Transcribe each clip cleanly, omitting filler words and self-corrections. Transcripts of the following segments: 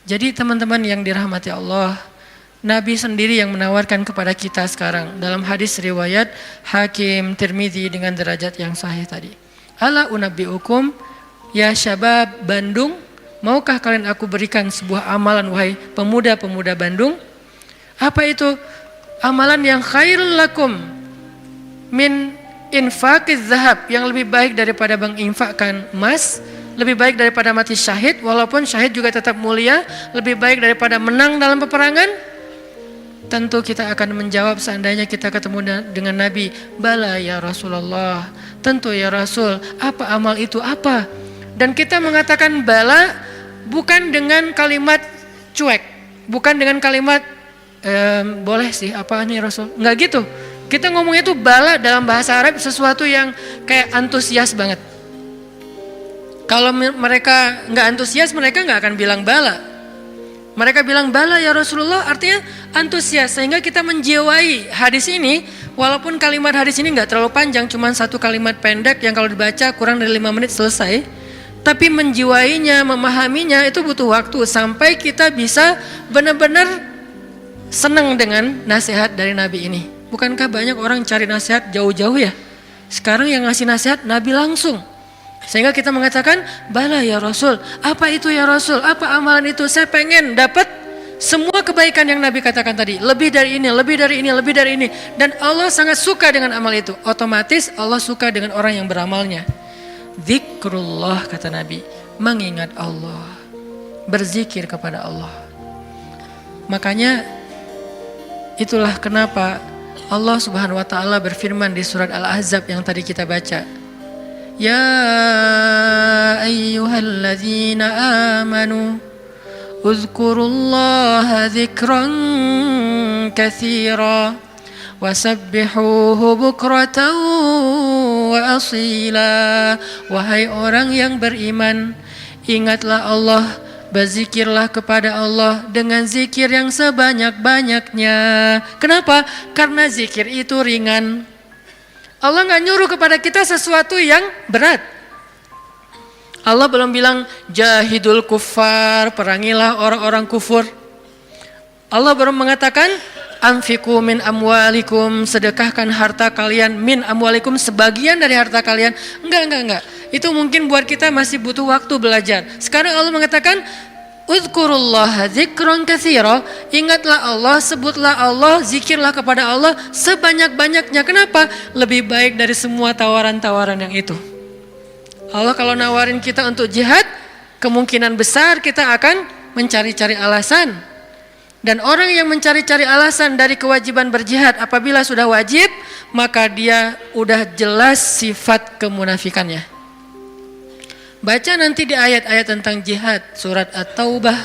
Jadi teman-teman yang dirahmati Allah, Nabi sendiri yang menawarkan kepada kita sekarang dalam hadis riwayat Hakim Tirmidzi dengan derajat yang sahih tadi. Ala unabbiukum ya syabab Bandung, maukah kalian aku berikan sebuah amalan wahai pemuda-pemuda Bandung? Apa itu? Amalan yang khairul lakum min infaqiz zahab, yang lebih baik daripada menginfakkan emas, lebih baik daripada mati syahid, walaupun syahid juga tetap mulia, lebih baik daripada menang dalam peperangan. Tentu kita akan menjawab seandainya kita ketemu dengan Nabi, bala ya Rasulullah, tentu ya Rasul. Apa amal itu, apa? Dan kita mengatakan bala bukan dengan kalimat cuek, bukan dengan kalimat boleh sih, apa nih Rasul, enggak gitu. Kita ngomongnya itu bala dalam bahasa Arab sesuatu yang kayak antusias banget. Kalau mereka nggak antusias, mereka nggak akan bilang bala. Mereka bilang bala ya Rasulullah, artinya antusias, sehingga kita menjiwai hadis ini. Walaupun kalimat hadis ini nggak terlalu panjang, cuma satu kalimat pendek yang kalau dibaca kurang dari 5 menit selesai. Tapi menjiwainya, memahaminya itu butuh waktu sampai kita bisa benar-benar senang dengan nasihat dari Nabi ini. Bukankah banyak orang cari nasihat jauh-jauh ya? Sekarang yang ngasih nasihat Nabi langsung. Sehingga kita mengatakan, bala ya Rasul, apa itu ya Rasul, apa amalan itu, saya pengen dapat semua kebaikan yang Nabi katakan tadi, lebih dari ini, lebih dari ini, lebih dari ini. Dan Allah sangat suka dengan amal itu. Otomatis Allah suka dengan orang yang beramalnya. Zikrullah, kata Nabi, mengingat Allah, berzikir kepada Allah. Makanya itulah kenapa Allah Subhanahu wa taala berfirman di surat Al-Ahzab yang tadi kita baca. Ya ayyuhalladzina amanu uzkurullaha dzikran katsira wasabbihuhu bukratan wa asila. Wahai orang yang beriman, ingatlah Allah, berzikirlah kepada Allah dengan zikir yang sebanyak-banyaknya. Kenapa? Karena zikir itu ringan. Allah gak nyuruh kepada kita sesuatu yang berat. Allah belum bilang jahidul kuffar, perangilah orang-orang kufur. Allah belum mengatakan anfiqu min amwalikum, sedekahkan harta kalian, min amwalikum, sebagian dari harta kalian. Enggak. Itu mungkin buat kita masih butuh waktu belajar. Sekarang Allah mengatakan uzkurullaha dzikran katsira, ingatlah Allah, sebutlah Allah, zikirlah kepada Allah sebanyak-banyaknya. Kenapa? Lebih baik dari semua tawaran-tawaran yang itu. Allah kalau nawarin kita untuk jihad, kemungkinan besar kita akan mencari-cari alasan. Dan orang yang mencari-cari alasan dari kewajiban berjihad, apabila sudah wajib, maka dia udah jelas sifat kemunafikannya. Baca nanti di ayat-ayat tentang jihad, surat At-Taubah,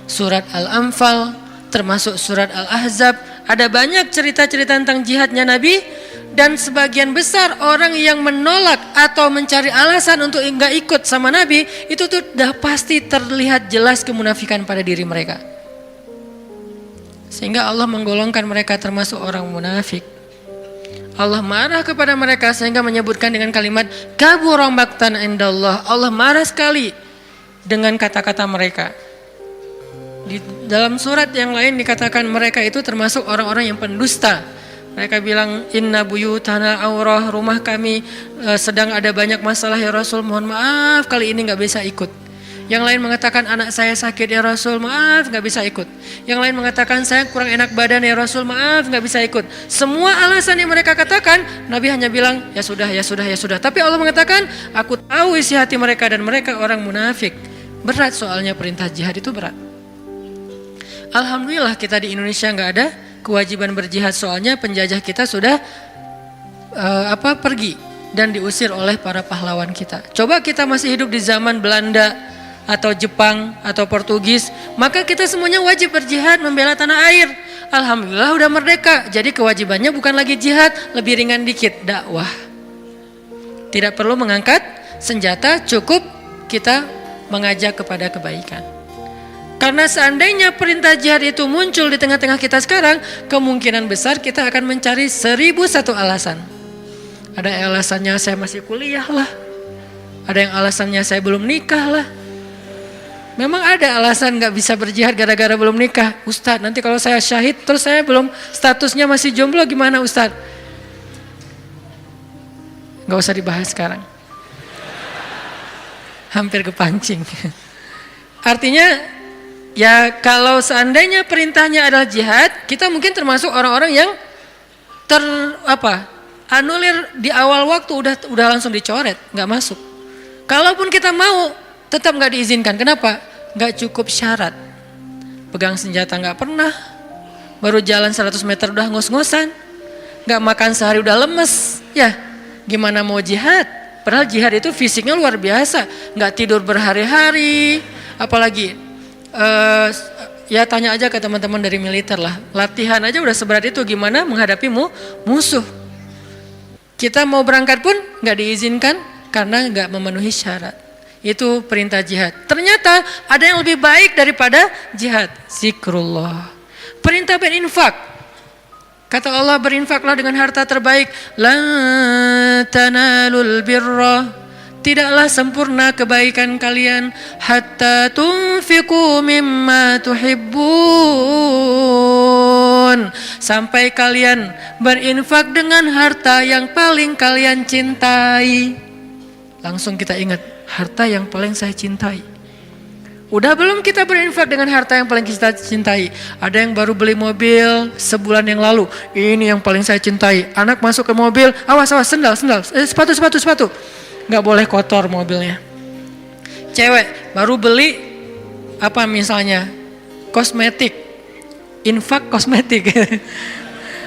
surat Al-Anfal, termasuk surat Al-Ahzab. Ada banyak cerita-cerita tentang jihadnya Nabi. Dan sebagian besar orang yang menolak atau mencari alasan untuk enggak ikut sama Nabi, itu tuh udah pasti terlihat jelas kemunafikan pada diri mereka. Sehingga Allah menggolongkan mereka termasuk orang munafik. Allah marah kepada mereka sehingga menyebutkan dengan kalimat kabura maqtan indallah. Allah marah sekali dengan kata-kata mereka. Di dalam surat yang lain dikatakan mereka itu termasuk orang-orang yang pendusta. Mereka bilang inna buyutana aurah, rumah kami sedang ada banyak masalah ya Rasul, mohon maaf kali ini gak bisa ikut. Yang lain mengatakan anak saya sakit ya Rasul, maaf gak bisa ikut. Yang lain mengatakan saya kurang enak badan ya Rasul, maaf gak bisa ikut. Semua alasan yang mereka katakan, Nabi hanya bilang ya sudah. Tapi Allah mengatakan aku tahu isi hati mereka dan mereka orang munafik. Berat soalnya perintah jihad itu berat. Alhamdulillah kita di Indonesia gak ada kewajiban berjihad, soalnya penjajah kita sudah pergi dan diusir oleh para pahlawan kita. Coba kita masih hidup di zaman Belanda atau Jepang atau Portugis, maka kita semuanya wajib berjihad membela tanah air. Alhamdulillah udah merdeka, jadi kewajibannya bukan lagi jihad, lebih ringan dikit, dakwah. Tidak perlu mengangkat senjata, cukup kita mengajak kepada kebaikan. Karena seandainya perintah jihad itu muncul di tengah-tengah kita sekarang, kemungkinan besar kita akan mencari 1001 alasan. Ada alasannya saya masih kuliah lah, ada yang alasannya saya belum nikah lah, Memang ada alasan nggak bisa berjihad gara-gara belum nikah. Ustadz, nanti kalau saya syahid terus saya belum statusnya masih jomblo gimana Ustadz? Nggak usah dibahas sekarang. Hampir kepancing. Artinya ya kalau seandainya perintahnya adalah jihad, kita mungkin termasuk orang-orang yang anulir di awal waktu udah langsung dicoret, nggak masuk. Kalaupun kita mau tetap nggak diizinkan. Kenapa? Nggak cukup syarat. Pegang senjata nggak pernah, baru jalan 100 meter udah ngos-ngosan, nggak makan sehari udah lemes. Ya, gimana mau jihad? Padahal jihad itu fisiknya luar biasa, nggak tidur berhari-hari, apalagi ya tanya aja ke teman-teman dari militer lah. Latihan aja udah seberat itu, gimana menghadapi musuh? Kita mau berangkat pun nggak diizinkan karena nggak memenuhi syarat. Itu perintah jihad. Ternyata ada yang lebih baik daripada jihad. Zikrullah. Perintah berinfak. Kata Allah, berinfaklah dengan harta terbaik. Lan tanalul birra. Tidaklah sempurna kebaikan kalian hatta tunfiqu mimma tuhibbun. Sampai kalian berinfak dengan harta yang paling kalian cintai. Langsung kita ingat, harta yang paling saya cintai. Udah belum kita berinfak dengan harta yang paling kita cintai? Ada yang baru beli mobil sebulan yang lalu. Ini yang paling saya cintai. Anak masuk ke mobil, awas sendal, sepatu. Nggak boleh kotor mobilnya. Cewek baru beli apa misalnya kosmetik, infak kosmetik.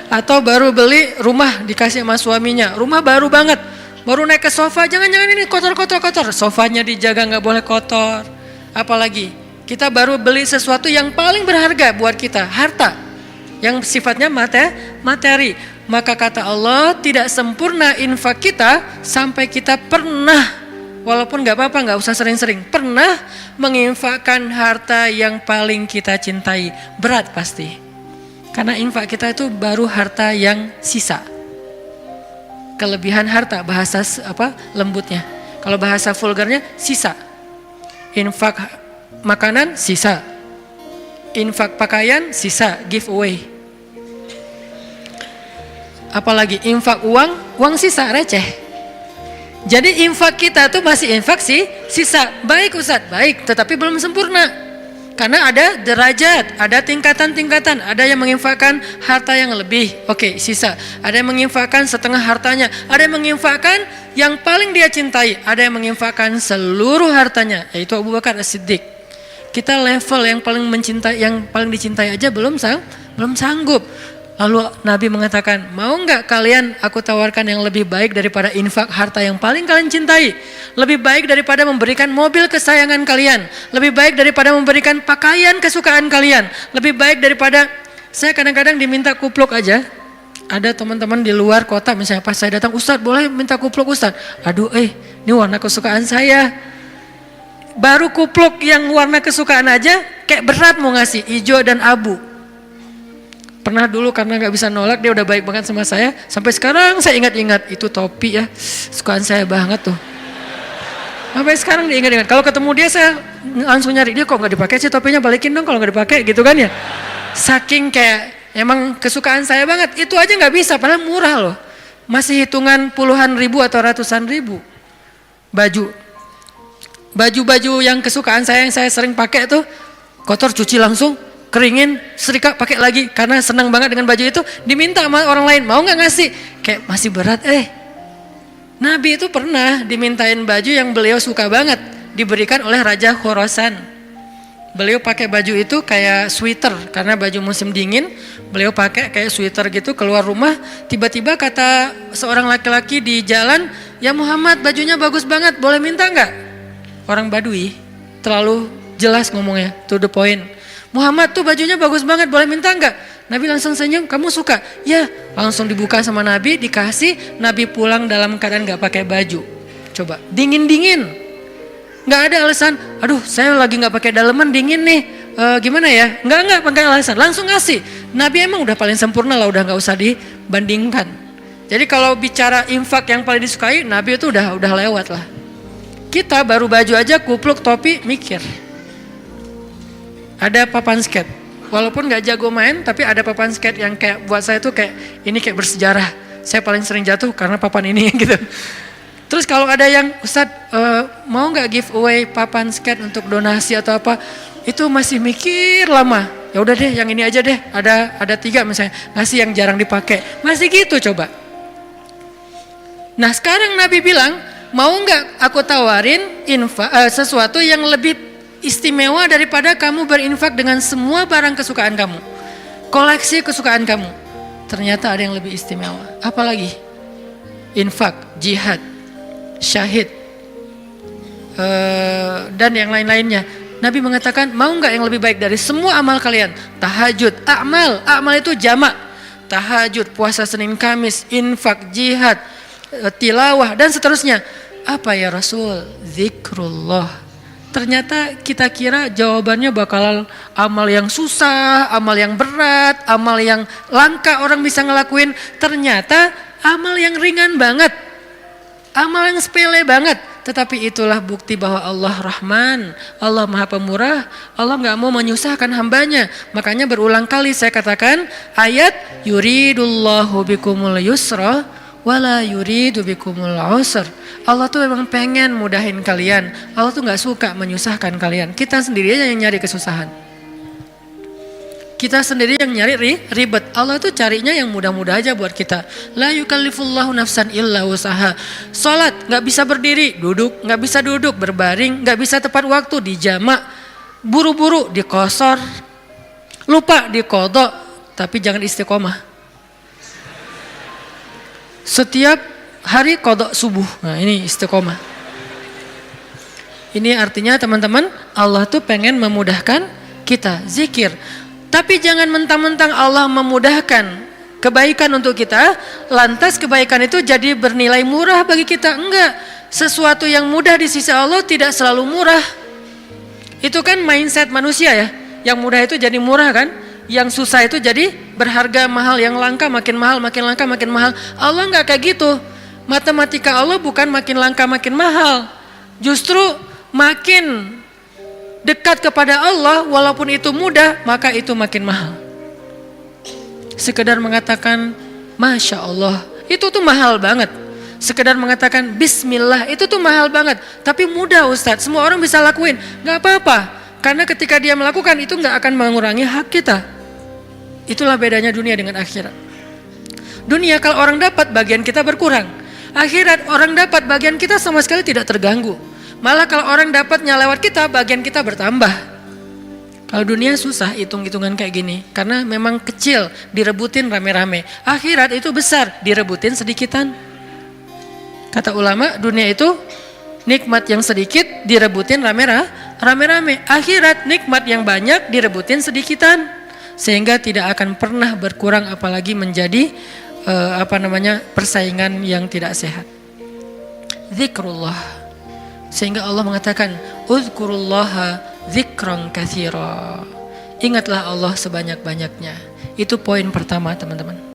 Atau baru beli rumah dikasih sama suaminya, rumah baru banget. Baru naik ke sofa, jangan-jangan ini kotor. Sofanya dijaga nggak boleh kotor. Apalagi kita baru beli sesuatu yang paling berharga buat kita, harta yang sifatnya materi. Maka kata Allah, tidak sempurna infak kita sampai kita pernah, walaupun nggak apa-apa, nggak usah sering-sering, pernah menginfakkan harta yang paling kita cintai. Berat pasti, karena infak kita itu baru harta yang sisa. Kelebihan harta, bahasa lembutnya. Kalau bahasa vulgarnya sisa. Infak makanan sisa. Infak pakaian sisa, giveaway. Apalagi infak uang sisa, receh. Jadi infak kita tuh masih infak sisa. Baik Ustadz, baik, tetapi belum sempurna. Karena ada derajat, ada tingkatan-tingkatan. Ada yang menginfakkan harta yang lebih, oke, sisa. Ada yang menginfakkan setengah hartanya. Ada yang menginfakkan yang paling dia cintai. Ada yang menginfakkan seluruh hartanya, yaitu Abu Bakar As-Siddiq. Kita level yang paling dicintai aja belum sanggup. Lalu Nabi mengatakan, mau nggak kalian aku tawarkan yang lebih baik daripada infak harta yang paling kalian cintai? Lebih baik daripada memberikan mobil kesayangan kalian. Lebih baik daripada memberikan pakaian kesukaan kalian. Lebih baik daripada, saya kadang-kadang diminta kupluk aja. Ada teman-teman di luar kota misalnya, pas saya datang, Ustadz boleh minta kupluk Ustadz? Aduh ini warna kesukaan saya. Baru kupluk yang warna kesukaan aja kayak berat mau ngasih, hijau dan abu. Pernah dulu karena gak bisa nolak, dia udah baik banget sama saya. Sampai sekarang saya ingat-ingat, itu topi ya, sukaan saya banget tuh. Sampai sekarang diingat-ingat. Kalau ketemu dia saya langsung nyari, dia kok gak dipakai sih topinya, balikin dong kalau gak dipakai gitu kan ya. Saking kayak emang kesukaan saya banget, itu aja gak bisa, padahal murah loh. Masih hitungan puluhan ribu atau ratusan ribu. Baju yang kesukaan saya yang saya sering pakai tuh, kotor cuci langsung, keringin, setrika, pakai lagi. Karena senang banget dengan baju itu, diminta sama orang lain, mau gak ngasih? Kayak masih berat. Nabi itu pernah dimintain baju yang beliau suka banget, diberikan oleh Raja Khurasan. Beliau pakai baju itu kayak sweater, karena baju musim dingin, beliau pakai kayak sweater gitu, keluar rumah, tiba-tiba kata seorang laki-laki di jalan, ya Muhammad bajunya bagus banget, boleh minta gak? Orang Badui, terlalu jelas ngomongnya, to the point. Muhammad tuh bajunya bagus banget, boleh minta enggak? Nabi langsung senyum, kamu suka? Ya, langsung dibuka sama Nabi, dikasih. Nabi pulang dalam keadaan gak pakai baju. Coba, dingin-dingin. Gak ada alasan, aduh saya lagi gak pakai daleman, dingin nih. Gimana ya? Enggak pakai alasan, langsung ngasih. Nabi emang udah paling sempurna lah, udah gak usah dibandingkan. Jadi kalau bicara infak yang paling disukai, Nabi itu udah lewat lah. Kita baru baju aja, kupluk, topi, mikir. ada papan skate. Walaupun nggak jago main, tapi ada papan skate yang kayak buat saya tuh kayak ini kayak bersejarah. Saya paling sering jatuh karena papan ini gitu. Terus kalau ada yang Ustadz mau nggak giveaway papan skate untuk donasi atau apa, itu masih mikir lama. Ya udah deh, yang ini aja deh. Ada 3 misalnya, ngasih yang jarang dipakai. Masih gitu coba. Nah sekarang Nabi bilang, mau nggak aku tawarin sesuatu yang lebih istimewa daripada kamu berinfak dengan semua barang kesukaan kamu, koleksi kesukaan kamu. Ternyata ada yang lebih istimewa. Apalagi? Infak, jihad, syahid, dan yang lain-lainnya. Nabi mengatakan, mau nggak yang lebih baik dari semua amal kalian? Tahajud, amal itu jamak. Tahajud, puasa Senin Kamis, infak, jihad, tilawah, dan seterusnya. Apa ya Rasul? Zikrullah. Ternyata kita kira jawabannya bakal amal yang susah, amal yang berat, amal yang langka orang bisa ngelakuin. Ternyata amal yang ringan banget, amal yang sepele banget. Tetapi itulah bukti bahwa Allah Rahman, Allah Maha Pemurah, Allah gak mau menyusahkan hambanya. Makanya berulang kali saya katakan ayat yuridullahu bikumul yusra wala yuridu bikumul usr. Allah tuh memang pengen mudahin kalian. Allah tuh gak suka menyusahkan kalian. Kita sendiri aja yang nyari kesusahan. Kita sendiri yang nyari ribet. Allah tuh carinya yang mudah-mudah aja buat kita. La yukallifullahu nafsan illa usaha. Salat gak bisa berdiri, duduk. Gak bisa duduk, berbaring. Gak bisa tepat waktu, dijamak. Buru-buru, dikosor. Lupa, dikodok. Tapi jangan istiqomah. Setiap hari kodok subuh. Nah ini istiqomah. Ini artinya teman-teman, Allah tuh pengen memudahkan kita zikir. Tapi jangan mentang-mentang Allah memudahkan kebaikan untuk kita, lantas kebaikan itu jadi bernilai murah bagi kita. Enggak. Sesuatu yang mudah di sisi Allah tidak selalu murah. Itu kan mindset manusia ya. Yang mudah itu jadi murah kan? Yang susah itu jadi berharga, mahal. Yang langka makin mahal, makin langka makin mahal. Allah enggak kayak gitu. Matematika Allah bukan makin langka makin mahal. Justru makin dekat kepada Allah, walaupun itu mudah, maka itu makin mahal. Sekedar mengatakan Masya Allah, itu tuh mahal banget. Sekedar mengatakan Bismillah, itu tuh mahal banget. Tapi mudah Ustadz, semua orang bisa lakuin. Gak apa-apa, karena ketika dia melakukan itu gak akan mengurangi hak kita. Itulah bedanya dunia dengan akhirat. Dunia kalau orang dapat, bagian kita berkurang. Akhirat orang dapat, bagian kita sama sekali tidak terganggu. Malah kalau orang dapatnya lewat kita, bagian kita bertambah. Kalau dunia susah hitung-hitungan kayak gini. Karena memang kecil, direbutin rame-rame. Akhirat itu besar, direbutin sedikitan. Kata ulama, dunia itu nikmat yang sedikit, direbutin rame-rame. Akhirat nikmat yang banyak, direbutin sedikitan. Sehingga tidak akan pernah berkurang, apalagi menjadi persaingan yang tidak sehat. Zikrullah. Sehingga Allah mengatakan uzkurullaha dzikran katsira. Ingatlah Allah sebanyak-banyaknya. Itu poin pertama teman-teman.